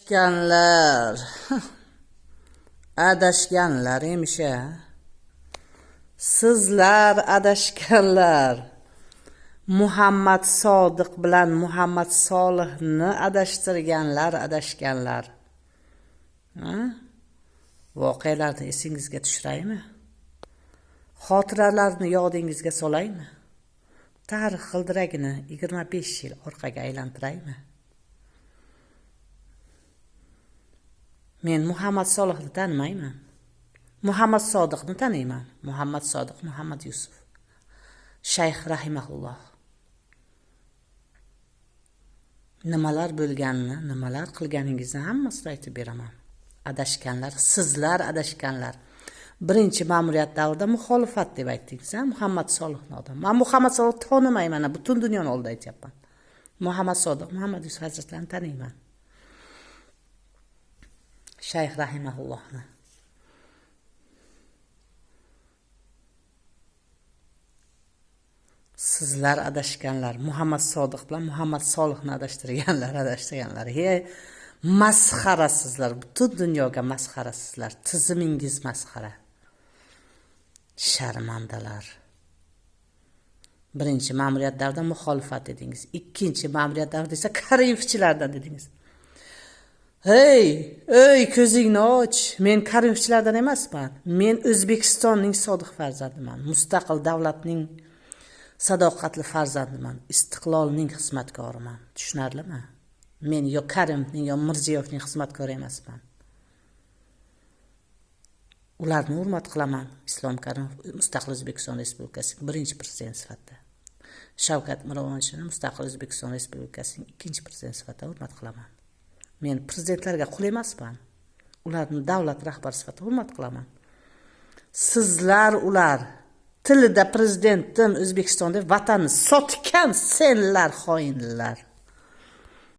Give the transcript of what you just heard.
Adashganlar. Adashganlar emisha. Sizlar adashganlar. Muhammad Sodiq bilan Muhammad Solihni adashtirganlar, adashganlar. Voqealarni esingizga tushiraymi? Xotiralarni yodingizga solaymi? Tarix g'ildiragini 25 yil orqaga aylantiraymi? Men Muhammad Solihni tanimayman. Muhammad Sodiqni taniyman. Muhammad Sodiq, Muhammad Yusuf. Shayx rahimahulloh. Nimalar bo'lganini, nimalar qilganingizni hammasini aytib beraman. Adashganlar, sizlar adashganlar. Birinchi ma'muriyat davrida muxolifat deb aytdingiz, Muhammad Solihni odam. Men Muhammad Solihni tanimayman, butun dunyoni oldida aytyapman. Muhammad Sodiq, Muhammad Yusuf hazratlarini taniyman. Shayx rahimahullohni. Sizlar adashganlar, Muhammad Sodiq bilan Muhammad Solihni adashtirganlar. Hey, masxarasizlar, butun dunyoga masxarasizlar. Tizimingiz masxara. Sharmandalar. Birinchi ma'muriyat davrida muxolifat dedingiz. Ikkinchi ma'muriyat davrida esa Karimovchilardan dedingiz. Ey, ko'zingni och. Men Karimovchilardan emasman. Men O'zbekistonning sodiq farzandiman. Mustaqil davlatning sadoqatli farzandiman. Istiqlolning xizmatkoriman. Tushunarlimi? Men yo Karimovning yo Mirziyoyevning xizmatkori emasman. Ularni hurmat qilaman. Islom Karimov Mustaqil O'zbekiston Respublikasining birinchi prezidenti sifatida. Shavkat Miromonovni Mustaqil O'zbekiston Respublikasining ikkinchi prezidenti sifatida hurmat qilaman. Men prezidentlarga qul emasman. Ularni davlat rahbari sifatida hurmat qilaman. Sizlar ular tilida prezidentim O'zbekistonda vatanni sotgan senlar xoinlar.